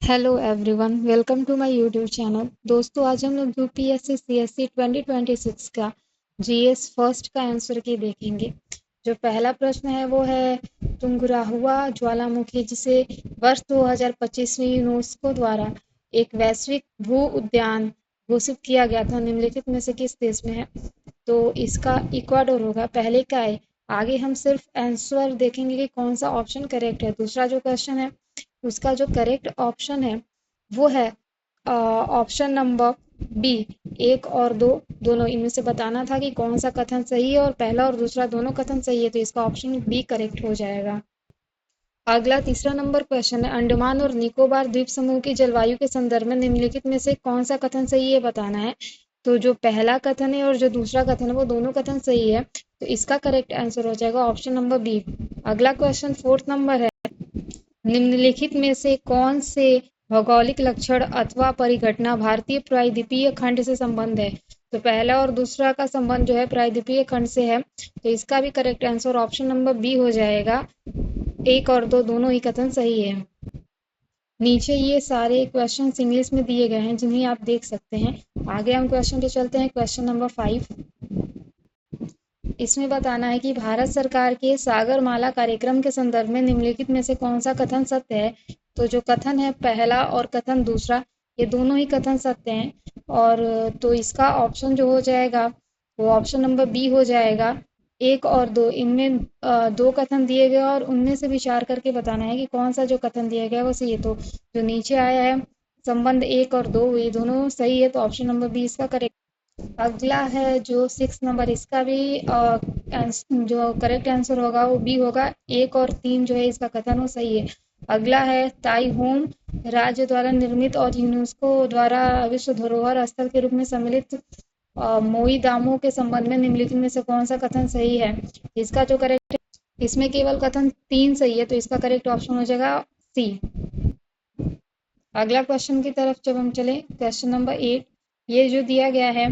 Hello everyone, welcome to my YouTube channel. दोस्तों, आज हम लोग यूपीएससी सीएससी 2026 का जीएस फर्स्ट का आंसर की देखेंगे। जो पहला प्रश्न है वो है, तुंगराहुआ ज्वालामुखी जिसे वर्ष 2025 में यूनेस्को द्वारा एक वैश्विक भू उद्यान घोषित किया गया था, निम्नलिखित में से किस देश में है? तो इसका इक्वाडोर होगा। पहले का है। आगे हम सिर्फ आंसर देखेंगे कि कौन सा ऑप्शन करेक्ट है। दूसरा जो क्वेश्चन है उसका जो करेक्ट ऑप्शन है वो है ऑप्शन नंबर बी। एक और दो दोनों इनमें से बताना था कि कौन सा कथन सही है, और पहला और दूसरा दोनों कथन सही है तो इसका ऑप्शन बी करेक्ट हो जाएगा। अगला तीसरा नंबर क्वेश्चन है, अंडमान और निकोबार द्वीप समूह की जलवायु के संदर्भ में निम्नलिखित में से कौन सा कथन सही है बताना है। तो जो पहला कथन है और जो दूसरा कथन है वो दोनों कथन सही है, तो इसका करेक्ट आंसर हो जाएगा ऑप्शन नंबर बी। अगला क्वेश्चन फोर्थ नंबर है, निम्नलिखित में से कौन से भौगोलिक लक्षण अथवा परिघटना भारतीय प्रायद्वीपीय खंड से संबंध है? तो पहला और दूसरा का संबंध जो है प्रायद्वीपीय खंड से है, तो इसका भी correct answer option number B हो जाएगा। एक और दो दोनों ही कथन सही है। नीचे ये सारे क्वेश्चन इंग्लिश में दिए गए हैं जिन्हें आप देख सकते हैं। आगे हम क्वेश्चन पे चलते हैं। क्वेश्चन नंबर 5, इसमें बताना है कि भारत सरकार के सागरमाला कार्यक्रम के संदर्भ में निम्नलिखित में से कौन सा कथन सत्य है? तो जो कथन है पहला और कथन दूसरा, ये दोनों ही कथन सत्य हैं, और तो इसका ऑप्शन जो हो जाएगा वो ऑप्शन नंबर बी हो जाएगा। एक और दो इनमें दो कथन दिए गए और उनमें से विचार करके बताना है कि कौन सा जो कथन दिया गया है वो सही है। तो जो नीचे आया है संबंध एक और दो, ये दोनों सही है, तो ऑप्शन नंबर बी इसका करेक्ट। अगला है जो 6 नंबर, इसका भी जो करेक्ट आंसर होगा वो बी होगा। एक और तीन जो है इसका कथन वो सही है। अगला है, ताई होम राज्य द्वारा निर्मित और यूनेस्को द्वारा विश्व धरोहर स्थल के रूप में सम्मिलित मोई दामों के संबंध में निम्नलिखित में से कौन सा कथन सही है? इसका जो करेक्ट, इसमें केवल कथन तीन सही है, तो इसका करेक्ट ऑप्शन हो जाएगा सी। अगला क्वेश्चन की तरफ जब हम चले, क्वेश्चन नंबर 8, ये जो दिया गया है,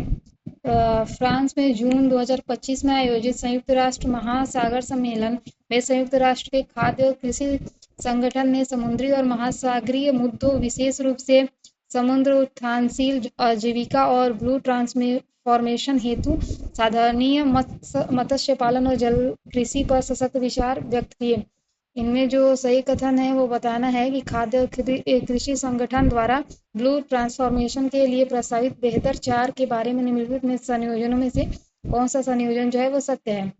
फ्रांस में जून 2025 में आयोजित संयुक्त राष्ट्र महासागर सम्मेलन में संयुक्त राष्ट्र के खाद्य और कृषि संगठन ने समुद्री और महासागरीय मुद्दों, विशेष रूप से समुद्र उत्थानशील आजीविका और ब्लू ट्रांसफॉर्मेशन हेतु साधारणीय मत्स्य पालन और जल कृषि पर सशक्त विचार व्यक्त किए। इनमें जो सही कथन है वो बताना है कि खाद्य और कृषि संगठन द्वारा ब्लू ट्रांसफॉर्मेशन के लिए प्रस्तावित बेहतर चार के बारे में निम्नलिखित में संयोजनों में से कौन सा संयोजन जो है वो सत्य है?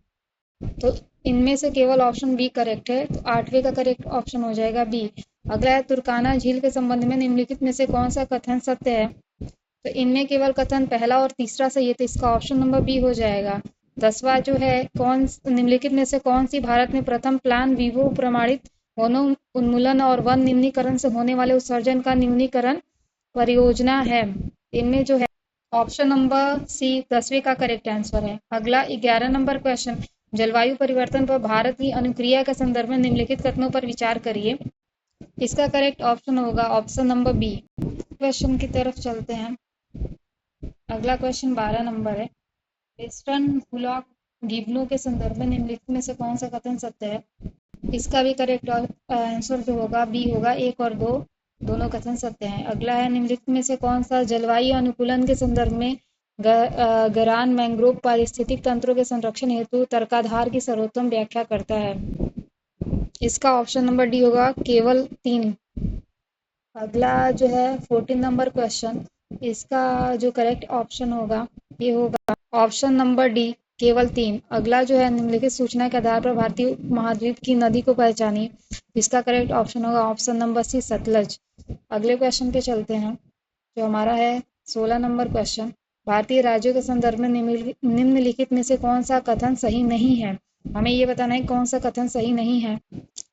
तो इनमें से केवल ऑप्शन बी करेक्ट है, तो आठवें का करेक्ट ऑप्शन हो जाएगा बी। अगला है, तुर्काना झील के संबंध में निम्नलिखित में से कौन सा कथन सत्य है? तो इनमें केवल कथन पहला और तीसरा सही है, तो इसका ऑप्शन नंबर बी हो जाएगा। 10वां जो है, कौन निम्नलिखित में से कौन सी भारत में प्रथम प्लान वीवो प्रमाणित वनो उन्मूलन और वन निम्नीकरण से होने वाले उत्सर्जन का न्यूनीकरण परियोजना है? इनमें जो है ऑप्शन नंबर सी 10वें का करेक्ट आंसर है। अगला 11 नंबर क्वेश्चन, जलवायु परिवर्तन पर भारत की अनुक्रिया के संदर्भ में निम्नलिखित कथनों पर विचार करिए। इसका करेक्ट ऑप्शन होगा ऑप्शन नंबर बी। क्वेश्चन की तरफ चलते हैं। अगला क्वेश्चन 12 नंबर है, वेस्टर्न ब्लॉक गिब्बनों के संदर्भ में निम्नलिखित में से कौन सा कथन सत्य है? इसका भी करेक्ट आंसर जो होगा बी होगा। एक और दो दोनों कथन सत्य हैं। अगला है, निम्नलिखित में से कौन सा जलवायु अनुकूलन के संदर्भ में गरान मैंग्रोव पारिस्थितिक तंत्रों के संरक्षण हेतु तर्काधार की सर्वोत्तम व्याख्या करता है? इसका ऑप्शन नंबर डी होगा, केवल तीन। अगला जो है 14 नंबर क्वेश्चन, इसका जो करेक्ट ऑप्शन होगा ये होगा ऑप्शन नंबर डी, केवल तीन। अगला जो है, निम्नलिखित सूचना के आधार पर भारतीय महाद्वीप की नदी को पहचानिए। इसका करेक्ट ऑप्शन होगा ऑप्शन नंबर सी, सतलज। अगले क्वेश्चन पे चलते हैं जो हमारा है 16 नंबर क्वेश्चन, भारतीय राज्यों के संदर्भ में निम्नलिखित में से कौन सा कथन सही नहीं है? हमें ये बताना है कौन सा कथन सही नहीं है।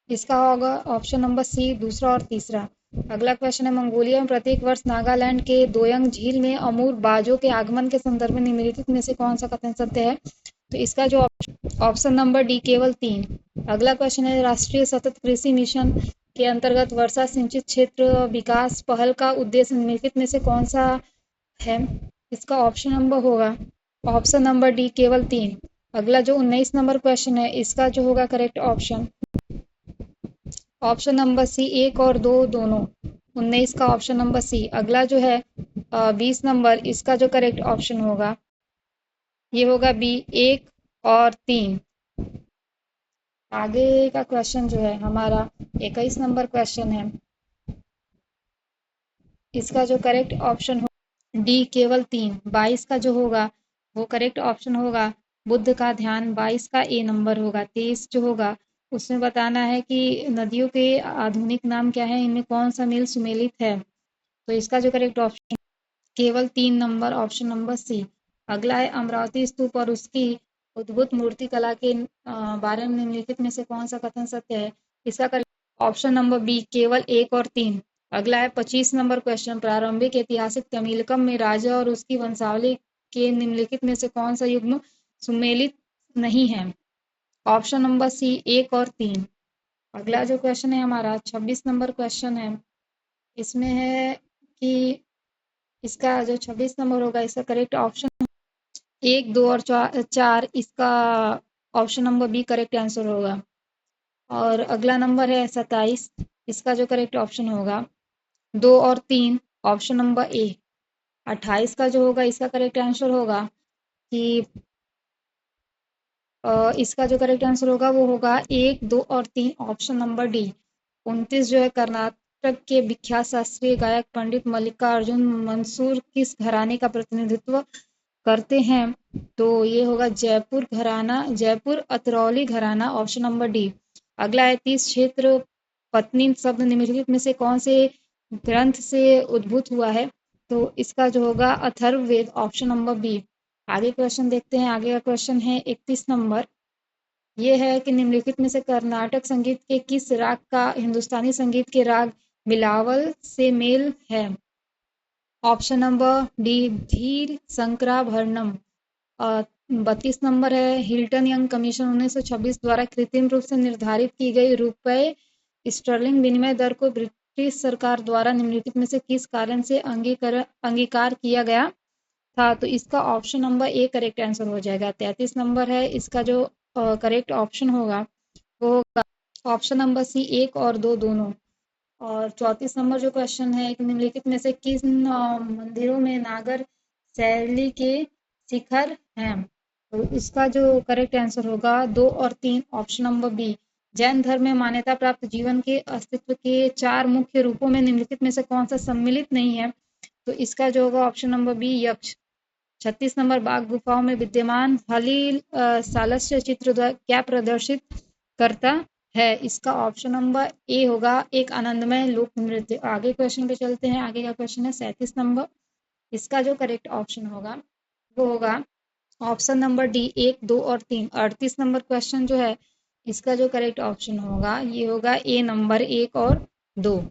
इसका होगा ऑप्शन नंबर सी, दूसरा और तीसरा। अगला क्वेश्चन है, मंगोलिया में प्रत्येक वर्ष नागालैंड के दोयंग झील में अमूर बाजों के आगमन के संदर्भ में निम्नलिखित में से कौन सा कथन सत्य है? तो इसका जो ऑप्शन नंबर डी, केवल तीन। अगला क्वेश्चन है, राष्ट्रीय सतत कृषि मिशन के अंतर्गत वर्षा सिंचित क्षेत्र विकास पहल का उद्देश्य निम्नलिखित में से कौन सा है? इसका ऑप्शन नंबर होगा ऑप्शन नंबर डी, केवल तीन। अगला जो 19 नंबर क्वेश्चन है, इसका जो होगा करेक्ट ऑप्शन नंबर सी, एक और दो दोनों। 19 का ऑप्शन नंबर सी। अगला जो है 20 नंबर, इसका जो करेक्ट ऑप्शन होगा ये होगा बी, 1 और 3। आगे का क्वेश्चन जो है हमारा 21 नंबर क्वेश्चन है। इसका जो करेक्ट ऑप्शन हो डी, केवल 3। 22 का जो होगा वो करेक्ट ऑप्शन होगा बुद्ध का ध्यान, 22 का ए नंबर होगा। 23 जो होगा उसमें बताना है कि नदियों के आधुनिक नाम क्या है, इनमें कौन सा नील सुमेलित है। तो इसका जो करेक्ट ऑप्शन केवल 3 नंबर, ऑप्शन नंबर सी। अगला है अमरावती स्तूप और उसकी उद्भूत मूर्ति कला के बारे में निम्नलिखित में से कौन सा कथन सत्य है। इसका करेक्ट ऑप्शन नंबर बी, केवल 1 और 3। अगला है 25 नंबर क्वेश्चन, प्रारंभिक ऐतिहासिक तमिलकम में राजा और उसकी वंशावली के निम्नलिखित में से कौन सा युग्म सुमेलित नहीं है। ऑप्शन नंबर सी, 1 और 3। अगला जो क्वेश्चन है हमारा 26 नंबर क्वेश्चन है। इसमें है कि इसका जो 26 नंबर होगा इसका करेक्ट ऑप्शन 1, 2 और 4, इसका option number B correct answer होगा। और अगला नंबर है 27, इसका जो करेक्ट ऑप्शन होगा 2 और 3, ऑप्शन नंबर ए। 28 का जो होगा इसका करेक्ट आंसर होगा कि इसका जो करेक्ट आंसर होगा वो होगा 1, 2 और 3, ऑप्शन नंबर डी। 29 जो है कर्नाटक के विख्यात शास्त्रीय गायक पंडित मल्लिकार्जुन मंसूर किस घराने का प्रतिनिधित्व करते हैं। तो ये होगा जयपुर घराना, जयपुर अतरौली घराना, ऑप्शन नंबर डी। अगला है 30 क्षेत्र पत्नी शब्द निम्नलिखित में से कौन से ग्रंथ से उद्भूत हुआ है। तो इसका जो होगा अथर्ववेद, ऑप्शन नंबर बी। आगे क्वेश्चन देखते हैं। आगे का क्वेश्चन है 31 नंबर। ये है कि निम्नलिखित में से कर्नाटक संगीत के किस राग का हिंदुस्तानी संगीत के राग बिलावल से मेल है। ऑप्शन नंबर डी, धीर शंकराभरणम। 32 नंबर है हिल्टन यंग कमीशन 1926 द्वारा कृत्रिम रूप से निर्धारित की गई रुपए स्टर्लिंग विनिमय दर को ब्रिटिश सरकार द्वारा निम्नलिखित में से किस कारण से अंगीकार किया गया था। तो इसका option number A correct answer हो जाएगा। 33 नंबर है, इसका जो करेक्ट ऑप्शन होगा वो होगा ऑप्शन नंबर सी, 1 और 2 दोनों। और 34 नंबर जो क्वेश्चन है कि निम्नलिखित में से किन मंदिरों में नागर शैली के शिखर हैं। तो इसका जो करेक्ट आंसर होगा 2 और 3, ऑप्शन नंबर बी। जैन धर्म में मान्यता प्राप्त जीवन के अस्तित्व के 4 मुख्य रूपों में निम्नलिखित में से कौन सा सम्मिलित नहीं है। तो इसका जो होगा ऑप्शन नंबर बी, यक्ष। 36 नंबर, बाघ गुफाओं में विद्यमान हलील सालस्य चित्र क्या प्रदर्शित करता है। इसका ऑप्शन नंबर ए होगा एक आनंदमय लोक नृत्य। आगे क्वेश्चन पे चलते हैं। आगे का क्वेश्चन है 37 नंबर। इसका जो करेक्ट ऑप्शन होगा वो होगा ऑप्शन नंबर डी, 1, 2 और 3। 38 नंबर क्वेश्चन जो है इसका जो करेक्ट ऑप्शन होगा ये होगा ए नंबर, 1 और 2।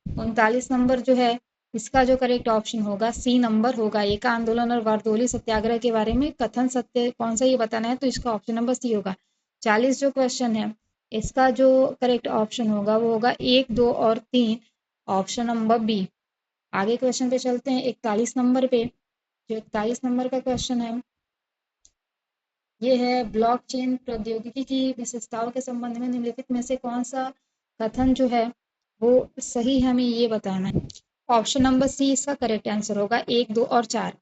39 नंबर जो है इसका जो करेक्ट ऑप्शन होगा सी नंबर होगा। एका आंदोलन और बारदोली सत्याग्रह के बारे में कथन सत्य कौन सा ये बताना है। तो इसका ऑप्शन नंबर सी होगा। 40 जो क्वेश्चन है इसका जो करेक्ट ऑप्शन होगा वो होगा 1, 2 और 3, ऑप्शन नंबर बी। आगे क्वेश्चन पे चलते हैं 41 नंबर पे। जो 41 नंबर का क्वेश्चन है ये है ब्लॉकचेन प्रौद्योगिकी की विशेषताओं के संबंध में निम्नलिखित में से कौन सा कथन जो है वो सही है, हमें ये बताना है। ऑप्शन नंबर सी इसका करेक्ट आंसर होगा, 1, 2 और 4।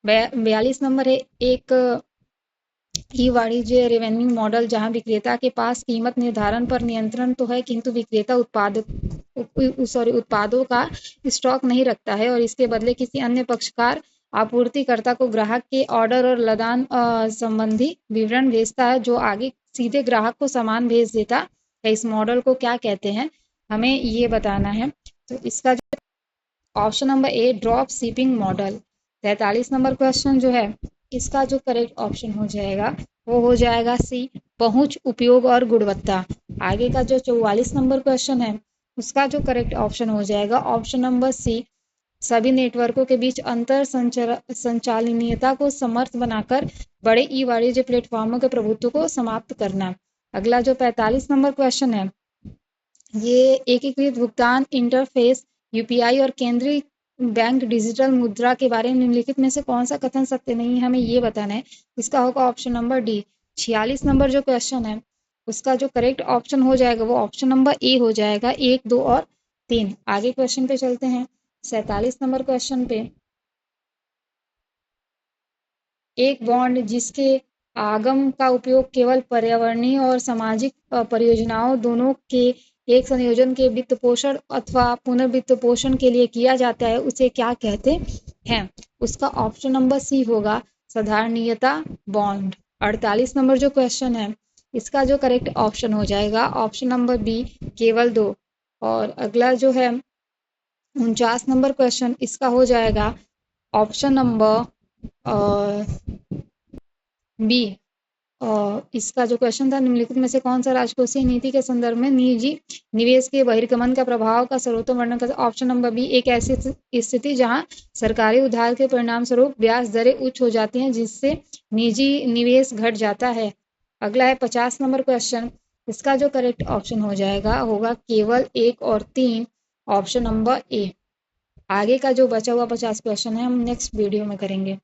42 नंबर है एक ई वाणिज्य रेवेन्यू मॉडल जहां विक्रेता के पास कीमत निर्धारण पर नियंत्रण तो है किंतु विक्रेता उत्पादों का स्टॉक नहीं रखता है और इसके बदले किसी अन्य पक्षकार आपूर्तिकर्ता को ग्राहक के ऑर्डर और लदान संबंधी विवरण भेजता है जो आगे सीधे ग्राहक को सामान भेज देता है। इस मॉडल को क्या कहते हैं, हमें ये बताना है। तो इसका जो option number A, drop shipping model. 43 number question जो है इसका जो करेक्ट ऑप्शन हो जाएगा वो हो जाएगा सी, पहुंच, उपयोग और गुणवत्ता। आगे का जो 44 नंबर क्वेश्चन है उसका जो करेक्ट ऑप्शन हो जाएगा ऑप्शन नंबर सी, सभी नेटवर्कों के बीच अंतर संचालनीयता को समर्थ बनाकर बड़े ई वाणिज्य प्लेटफॉर्मों के प्रभुत्व को समाप्त करना। अगला जो 45 नंबर क्वेश्चन है ये एकीकृत भुगतान इंटरफेस यूपीआई और केंद्रीय बैंक डिजिटल मुद्रा के बारे में निम्नलिखित में से कौन सा कथन सत्य नहीं है, हमें ये बताना है। इसका होगा ऑप्शन नंबर डी। 46 नंबर जो क्वेश्चन है उसका जो करेक्ट ऑप्शन हो जाएगा वो ऑप्शन नंबर ए हो जाएगा, 1, 2 और 3। आगे क्वेश्चन पे चलते हैं। 47 नंबर क्वेश्चन पे, एक बॉन्ड जिसके आगम का उपयोग केवल पर्यावरणीय और सामाजिक परियोजनाओं दोनों के एक संयोजन के वित्त पोषण अथवा पुनर्वित्त पोषण के लिए किया जाता है, उसे क्या कहते हैं? उसका ऑप्शन नंबर सी होगा साधारणीयता बॉन्ड। 48 नंबर जो क्वेश्चन है, इसका जो करेक्ट ऑप्शन हो जाएगा ऑप्शन नंबर बी केवल 2। और अगला जो है 49 नंबर क्वेश्चन, इसका हो जाएगा ऑप्शन नंबर बी। इसका जो क्वेश्चन था, निम्नलिखित में से कौन सा राजकोषीय नीति के संदर्भ में निजी निवेश के बहिर्गमन का प्रभाव का सर्वोत्तम वर्णन करता है? ऑप्शन नंबर बी, एक ऐसी स्थिति जहां सरकारी उधार के परिणाम स्वरूप ब्याज दरें उच्च हो जाती हैं जिससे निजी निवेश घट जाता है। अगला है 50 नंबर क्वेश्चन, इसका जो करेक्ट ऑप्शन हो जाएगा होगा केवल 1 और 3, ऑप्शन नंबर ए। आगे का जो बचा हुआ 50 क्वेश्चन है हम नेक्स्ट वीडियो में करेंगे।